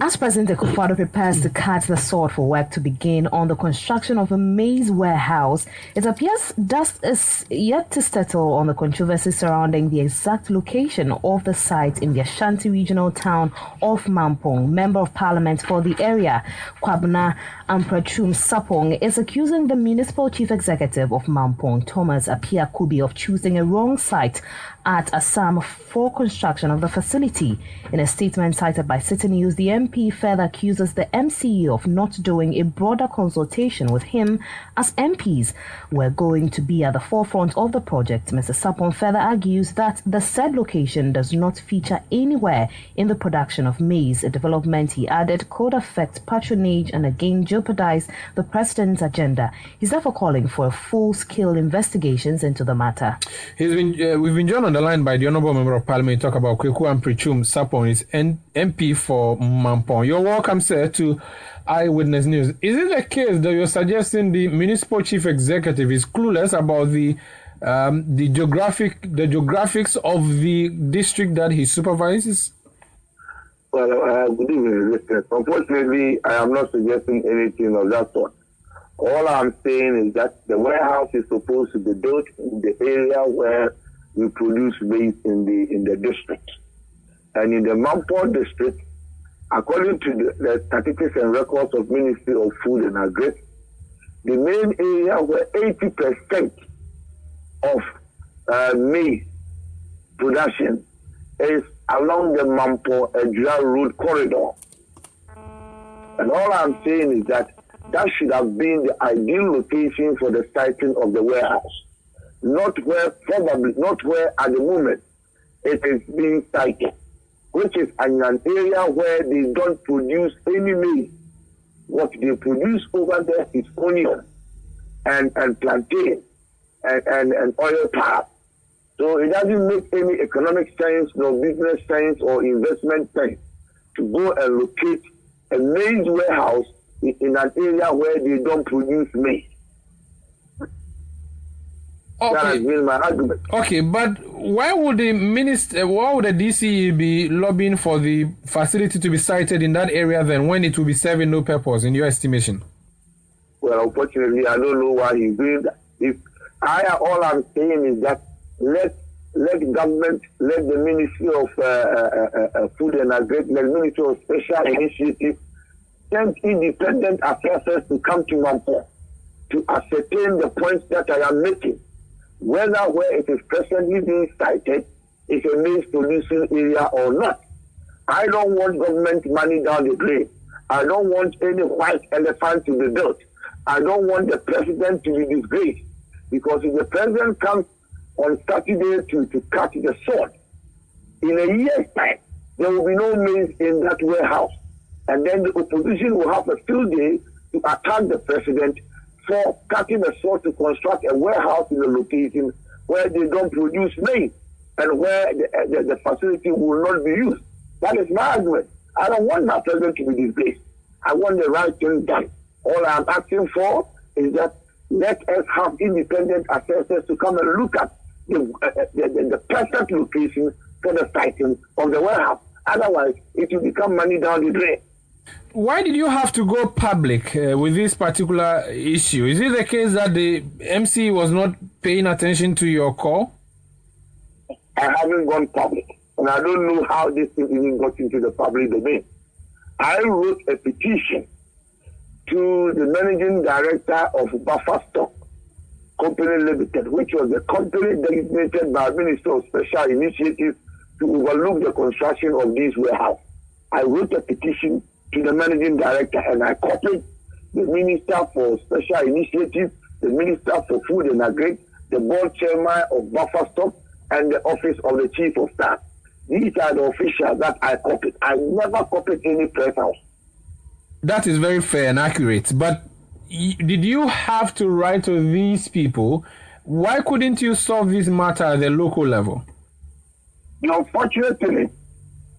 As President Akufo-Addo prepares to cut the sword for work to begin on the construction of a maize warehouse, it appears dust is yet to settle on the controversy surrounding the exact location of the site in the Asante regional town of Mampong. Member of Parliament for the area, Hon Kwaku Ampratwum Sarpong, is accusing the municipal chief executive of Mampong, Thomas Apia Kubi, of choosing a wrong site at ASAAM for construction of the facility. In a statement cited by City News, the MP further accuses the MCE of not doing a broader consultation with him, as MPs were going to be at the forefront of the project. Mr. Sarpong further argues that the said location does not feature anywhere in the production of maize, a development he added could affect patronage and again jeopardize the president's agenda. He's therefore calling for full-scale investigations into the matter. We've been joined on the line by the Honourable Member of Parliament to talk about Kwaku Ampratwum Sarpong, is MP for Mampong. You're welcome, sir, to Eyewitness News. Is it the case that you're suggesting the municipal chief executive is clueless about the geographics of the district that he supervises? Well, good evening, listeners. Unfortunately, I am not suggesting anything of that sort. All I'm saying is that the warehouse is supposed to be built in the area where we produce maize in the district. And in the Mampong district, according to the statistics and records of Ministry of Food and Agri, the main area where 80% of maize production is along the Mampong-Ejura Road corridor. And all I'm saying is that should have been the ideal location for the siting of the warehouse. Not where at the moment it is being sited, which is in an area where they don't produce any maize. What they produce over there is onion and plantain and oil palm. So it doesn't make any economic sense, nor business sense, or investment sense to go and locate a maize warehouse in an area where they don't produce maize. Okay. That has been my argument. Okay, but why would the DCE be lobbying for the facility to be sited in that area then, when it will be serving no purpose, in your estimation? Well, unfortunately, I don't know why he's doing that. All I'm saying is that let government, let the Ministry of Food and Agri, the Ministry of Special Initiative, send independent assessors to come to Mampong to ascertain the points that I am making. Whether where it is presently being sited is a maize producing area or not. I don't want government money down the drain. I don't want any white elephant to be built. I don't want the president to be disgraced. Because if the president comes on Saturday to cut the sword, in a year's time, there will be no maize in that warehouse. And then the opposition will have a field day to attack the president for cutting the sword to construct a warehouse in a location where they don't produce maize and where the facility will not be used. That is my argument. I don't want my president to be disgraced. I want the right thing done. All I'm asking for is that let us have independent assessors to come and look at the perfect location for the siting of the warehouse. Otherwise, it will become money down the drain. Why did you have to go public with this particular issue? Is it the case that the MCE was not paying attention to your call? I haven't gone public, and I don't know how this thing even got into the public domain. I wrote a petition to the managing director of Buffer Stock Company Limited, which was the company designated by Minister of Special Initiative to overlook the construction of this warehouse. I wrote a petition to the managing director, and I copied the Minister for Special Initiative, the Minister for Food and Agri, the board chairman of Buffer Stock, and the office of the Chief of Staff. These are the officials that I copied. I never copied any press house. That is very fair and accurate. But did you have to write to these people? Why couldn't you solve this matter at the local level? Unfortunately,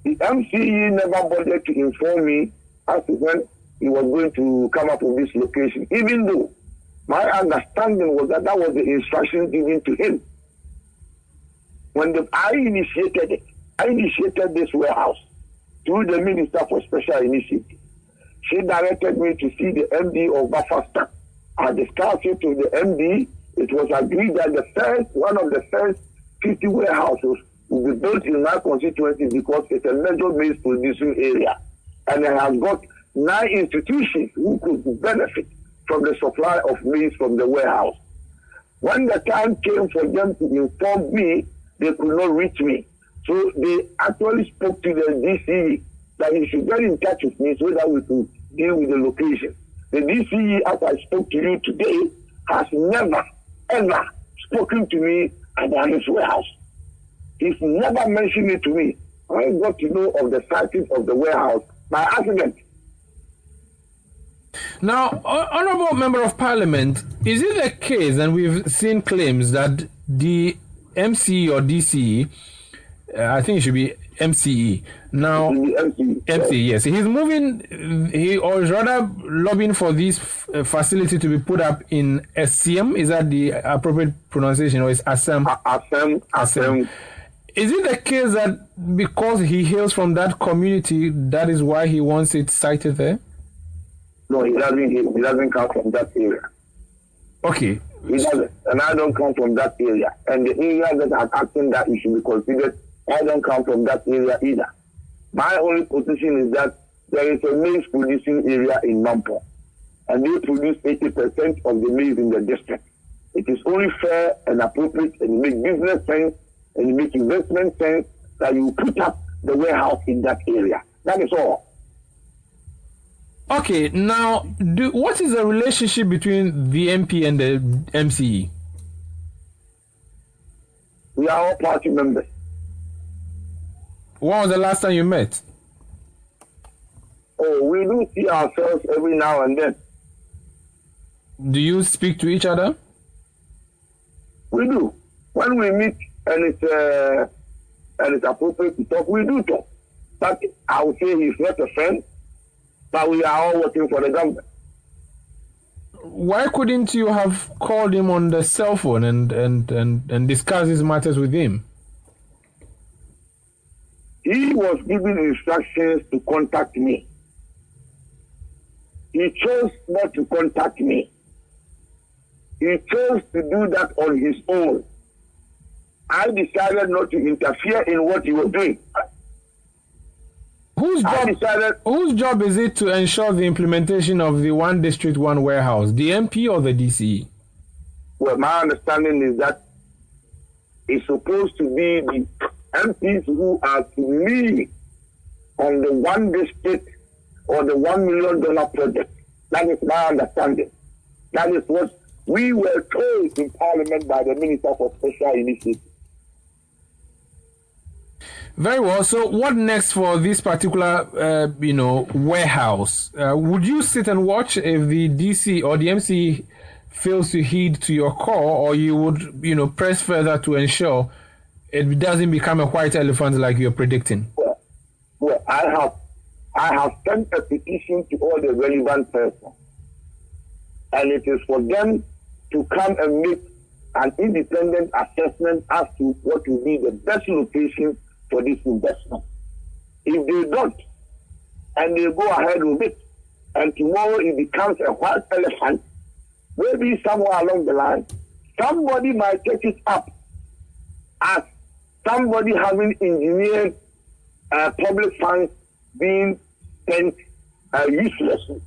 the MCE never bothered to inform me as to when he was going to come up with this location, even though my understanding was that was the instruction given to him. When I initiated this warehouse, through the Minister for Special Initiatives. She directed me to see the MD of Bafasta. I discussed it to the MD. It was agreed that one of the first 50 warehouses will be built in my constituency because it's a major maize producing area. And I have got 9 institutions who could benefit from the supply of maize from the warehouse. When the time came for them to inform me, they could not reach me. So they actually spoke to the DCE that he should get in touch with me so that we could deal with the location. The DCE, as I spoke to you today, has never, ever spoken to me about his warehouse. He's never mentioned it to me. I got to know of the siting of the warehouse by accident. Now, Honorable Member of Parliament, is it the case, and we've seen claims that the MCE or DCE, I think it should be MCE. Now, MCE, yes. He's or is rather lobbying for this facility to be put up in ASAAM. Is that the appropriate pronunciation, or is ASAAM? ASAAM. Is it the case that because he hails from that community, that is why he wants it sited there? No, he doesn't come from that area. Okay. He doesn't. And I don't come from that area. And the area that I'm asking that it should be considered, I don't come from that area either. My only position is that there is a maize producing area in Mampong. And they produce 80% of the maize in the district. It is only fair and appropriate and make business sense and make investment sense that you put up the warehouse in that area. That is all. Okay, now, what is the relationship between the MP and the MCE? We are all party members. When was the last time you met? Oh, we do see ourselves every now and then. Do you speak to each other? We do. When we meet and it's appropriate to talk, we do talk. But I would say he's not a friend, but we are all working for the government. Why couldn't you have called him on the cell phone and discuss these matters with him? He was given instructions to contact me. He chose not to contact me. He chose to do that on his own. I decided not to interfere in what he was doing. Whose job is it to ensure the implementation of the one district, one warehouse? The MP or the DCE? Well, my understanding is that it's supposed to be the MPs who are to lead on the one district or the $1 million project. That is my understanding. That is what we were told in Parliament by the Minister for Special Initiatives. Very well. So what next for this particular, warehouse? Would you sit and watch if the DC or the MC fails to heed to your call, or you would, press further to ensure it doesn't become a white elephant like you're predicting? Well, I have sent a petition to all the relevant persons, and it is for them to come and make an independent assessment as to what will be the best location for this investment. If they don't, and they go ahead with it, and tomorrow it becomes a white elephant, maybe somewhere along the line, somebody might take it up as somebody having engineered public funds being spent uselessly.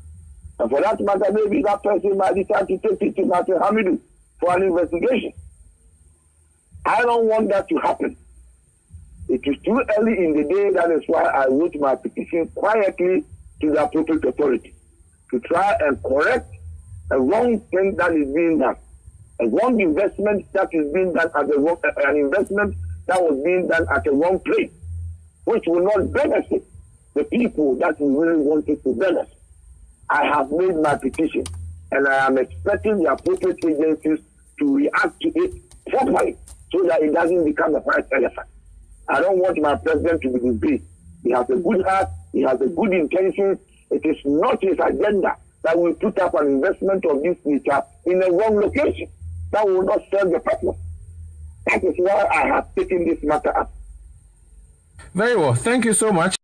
And for that matter, maybe that person might decide to take it to Martin Hamidou for an investigation. I don't want that to happen. It is too early in the day. That is why I wrote my petition quietly to the appropriate authority to try and correct a wrong thing that is being done, a wrong investment that is being done at the wrong, an investment that was being done at the wrong place, which will not benefit the people that we really wanted to benefit. I have made my petition, and I am expecting the appropriate agencies to react to it properly so that it doesn't become a white elephant. I don't want my president to be disgraced. He has a good heart. He has a good intention. It is not his agenda that will put up an investment of this nature in a wrong location. That will not serve the purpose. That is why I have taken this matter up. Very well. Thank you so much.